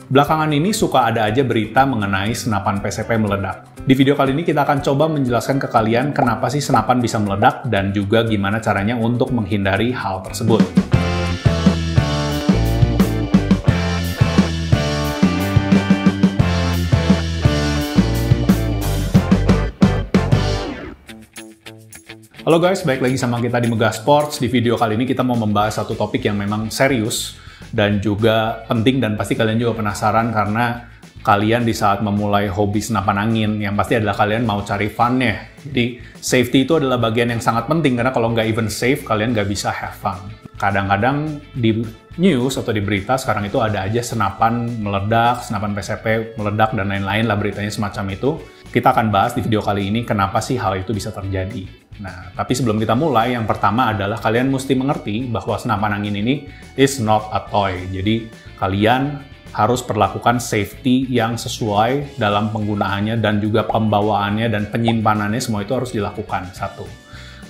Belakangan ini suka ada aja berita mengenai senapan PCP meledak. Di video kali ini kita akan coba menjelaskan ke kalian kenapa sih senapan bisa meledak dan juga gimana caranya untuk menghindari hal tersebut. Halo guys, balik lagi sama kita di Megah Sports. Di video kali ini kita mau membahas satu topik yang memang serius dan juga penting, dan pasti kalian juga penasaran karena kalian di saat memulai hobi senapan angin, yang pasti adalah kalian mau cari fun-nya. Jadi safety itu adalah bagian yang sangat penting karena kalau nggak even safe, kalian nggak bisa have fun. Kadang-kadang di news atau di berita sekarang itu ada aja senapan meledak, senapan PCP meledak, dan lain-lain lah beritanya semacam itu. Kita akan bahas di video kali ini kenapa sih hal itu bisa terjadi. Nah, tapi sebelum kita mulai, yang pertama adalah kalian mesti mengerti bahwa senapan angin ini is not a toy. Jadi, kalian harus perlakukan safety yang sesuai dalam penggunaannya dan juga pembawaannya dan penyimpanannya, semua itu harus dilakukan. Satu.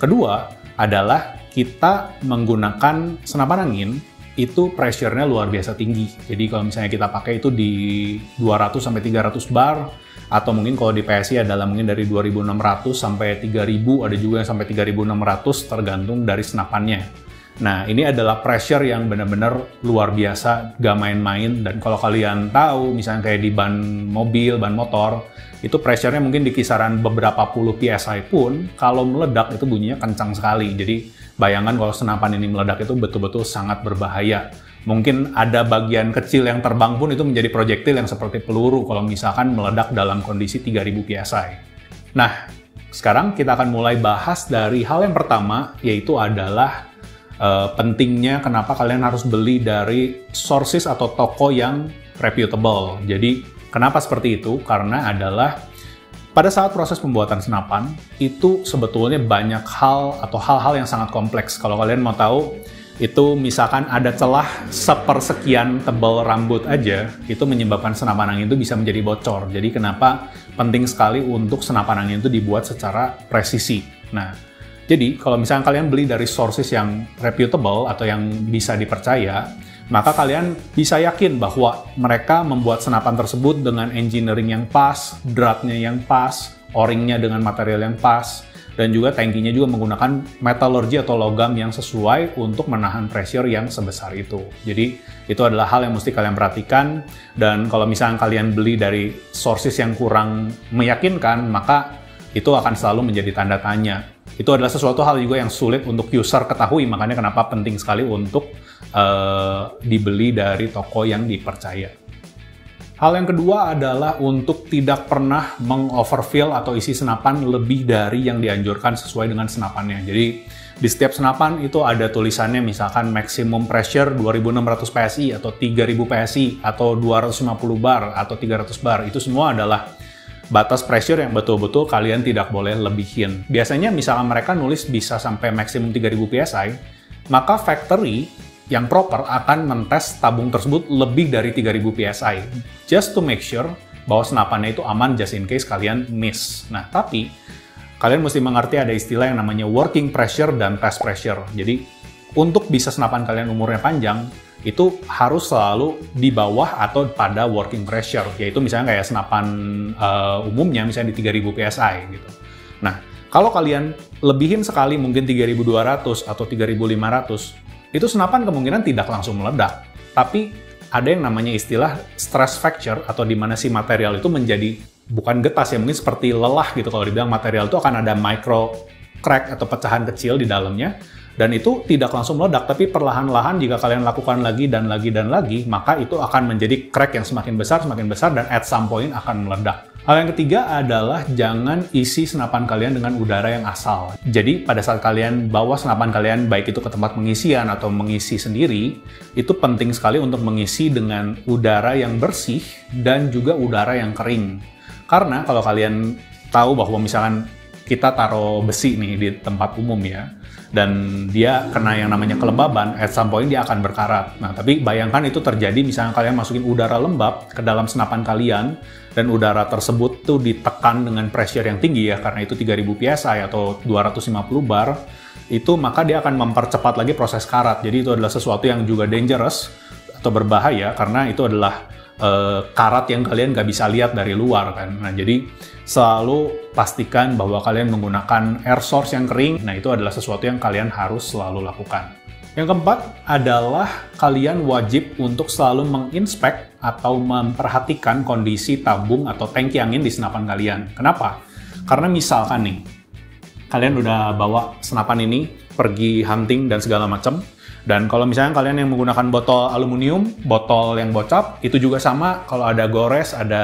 Kedua adalah kita menggunakan senapan angin itu pressure-nya luar biasa tinggi. Jadi kalau misalnya kita pakai itu di 200-300 bar, atau mungkin kalau di PSI adalah mungkin dari 2.600 sampai 3.000, ada juga yang sampai 3.600 tergantung dari senapannya. Nah, ini adalah pressure yang benar-benar luar biasa, gak main-main. Dan kalau kalian tahu, misalnya kayak di ban mobil, ban motor, itu pressure-nya mungkin di kisaran beberapa puluh PSI pun, kalau meledak itu bunyinya kencang sekali. Jadi, bayangkan kalau senapan ini meledak itu betul-betul sangat berbahaya. Mungkin ada bagian kecil yang terbang pun itu menjadi proyektil yang seperti peluru kalau misalkan meledak dalam kondisi 3000 PSI. Nah, sekarang kita akan mulai bahas dari hal yang pertama, yaitu adalah pentingnya kenapa kalian harus beli dari sources atau toko yang reputable. Jadi, kenapa seperti itu? Karena adalah pada saat proses pembuatan senapan, itu sebetulnya banyak hal atau hal-hal yang sangat kompleks. Kalau kalian mau tahu, itu misalkan ada celah sepersekian tebal rambut aja, itu menyebabkan senapan angin itu bisa menjadi bocor. Jadi kenapa penting sekali untuk senapan angin itu dibuat secara presisi. Nah, jadi kalau misalkan kalian beli dari sources yang reputable atau yang bisa dipercaya, maka kalian bisa yakin bahwa mereka membuat senapan tersebut dengan engineering yang pas, drugnya yang pas, o-ringnya dengan material yang pas, dan juga tankinya juga menggunakan metallurgi atau logam yang sesuai untuk menahan pressure yang sebesar itu. Jadi itu adalah hal yang mesti kalian perhatikan, dan kalau misalnya kalian beli dari sources yang kurang meyakinkan, maka itu akan selalu menjadi tanda tanya. Itu adalah sesuatu hal juga yang sulit untuk user ketahui, makanya kenapa penting sekali untuk dibeli dari toko yang dipercaya. Hal yang kedua adalah untuk tidak pernah mengoverfill atau isi senapan lebih dari yang dianjurkan sesuai dengan senapannya. Jadi di setiap senapan itu ada tulisannya misalkan maximum pressure 2600 PSI atau 3000 PSI atau 250 bar atau 300 bar. Itu semua adalah batas pressure yang betul-betul kalian tidak boleh lebihin. Biasanya misalkan mereka nulis bisa sampai maximum 3000 PSI, maka factory yang proper akan mentes tabung tersebut lebih dari 3000 PSI. Just to make sure bahwa senapannya itu aman just in case kalian miss. Nah, tapi kalian mesti mengerti ada istilah yang namanya working pressure dan test pressure. Jadi, untuk bisa senapan kalian umurnya panjang, itu harus selalu di bawah atau pada working pressure. Yaitu misalnya kayak senapan umumnya, misalnya di 3000 PSI gitu. Nah, kalau kalian lebihin sekali mungkin 3200 atau 3500, itu senapan kemungkinan tidak langsung meledak. Tapi ada yang namanya istilah stress fracture, atau di mana si material itu menjadi bukan getas ya, mungkin seperti lelah gitu. Kalau dibilang material itu akan ada micro crack atau pecahan kecil di dalamnya, dan itu tidak langsung meledak, tapi perlahan-lahan jika kalian lakukan lagi dan lagi dan lagi, maka itu akan menjadi crack yang semakin besar, dan at some point akan meledak. Hal yang ketiga adalah jangan isi senapan kalian dengan udara yang asal. Jadi pada saat kalian bawa senapan kalian, baik itu ke tempat pengisian atau mengisi sendiri, itu penting sekali untuk mengisi dengan udara yang bersih dan juga udara yang kering. Karena kalau kalian tahu bahwa misalkan kita taruh besi nih di tempat umum ya, dan dia kena yang namanya kelembaban, at some point dia akan berkarat. Nah, tapi bayangkan itu terjadi misalnya kalian masukin udara lembab ke dalam senapan kalian, dan udara tersebut tuh ditekan dengan pressure yang tinggi ya, karena itu 3000 PSI atau 250 bar, itu maka dia akan mempercepat lagi proses karat. Jadi itu adalah sesuatu yang juga dangerous atau berbahaya, karena itu adalah karat yang kalian nggak bisa lihat dari luar kan. Nah, jadi selalu pastikan bahwa kalian menggunakan air source yang kering. Nah, itu adalah sesuatu yang kalian harus selalu lakukan. Yang keempat adalah kalian wajib untuk selalu menginspek atau memperhatikan kondisi tabung atau tangki angin di senapan kalian. Kenapa? Karena misalkan nih, kalian udah bawa senapan ini pergi hunting dan segala macam. Dan kalau misalnya kalian yang menggunakan botol aluminium, botol yang bocap, itu juga sama. Kalau ada gores, ada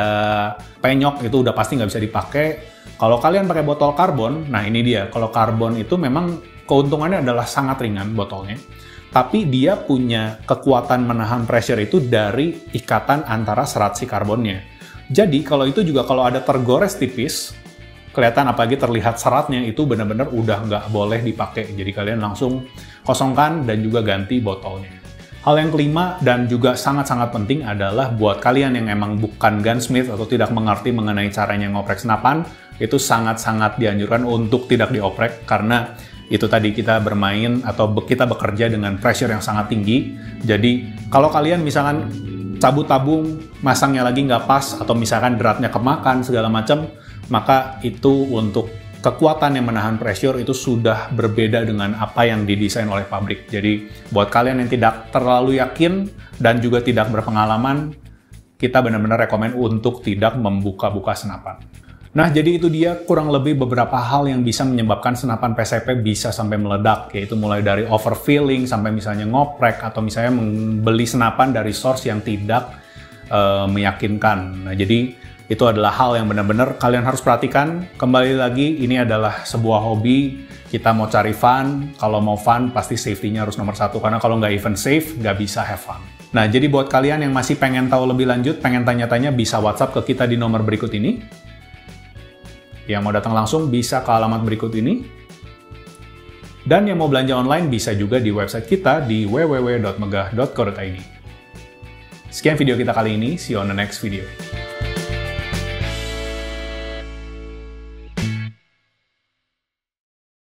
penyok, itu udah pasti nggak bisa dipakai. Kalau kalian pakai botol karbon, nah ini dia. Kalau karbon itu memang keuntungannya adalah sangat ringan botolnya. Tapi dia punya kekuatan menahan pressure itu dari ikatan antara serat si karbonnya. Jadi kalau itu juga kalau ada tergores tipis, kelihatan apalagi terlihat seratnya, itu benar-benar udah nggak boleh dipakai. Jadi kalian langsung kosongkan dan juga ganti botolnya. Hal yang kelima dan juga sangat-sangat penting adalah buat kalian yang emang bukan gunsmith atau tidak mengerti mengenai caranya ngoprek senapan, itu sangat-sangat dianjurkan untuk tidak dioprek karena itu tadi kita bermain atau kita bekerja dengan pressure yang sangat tinggi. Jadi kalau kalian misalkan cabut tabung, masangnya lagi nggak pas, atau misalkan dratnya kemakan segala macam, maka itu untuk kekuatan yang menahan pressure itu sudah berbeda dengan apa yang didesain oleh pabrik. Jadi buat kalian yang tidak terlalu yakin dan juga tidak berpengalaman, kita benar-benar rekomen untuk tidak membuka-buka senapan. Nah, jadi itu dia kurang lebih beberapa hal yang bisa menyebabkan senapan PCP bisa sampai meledak, yaitu mulai dari overfilling sampai misalnya ngoprek atau misalnya membeli senapan dari source yang tidak meyakinkan. Nah, jadi itu adalah hal yang benar-benar kalian harus perhatikan. Kembali lagi, ini adalah sebuah hobi, kita mau cari fun. Kalau mau fun, pasti safety-nya harus nomor satu, karena kalau nggak even safe, nggak bisa have fun. Nah, jadi buat kalian yang masih pengen tahu lebih lanjut, pengen tanya-tanya, bisa WhatsApp ke kita di nomor berikut ini. Yang mau datang langsung bisa ke alamat berikut ini. Dan yang mau belanja online bisa juga di website kita di www.megah.co.id. Sekian video kita kali ini, see you on the next video.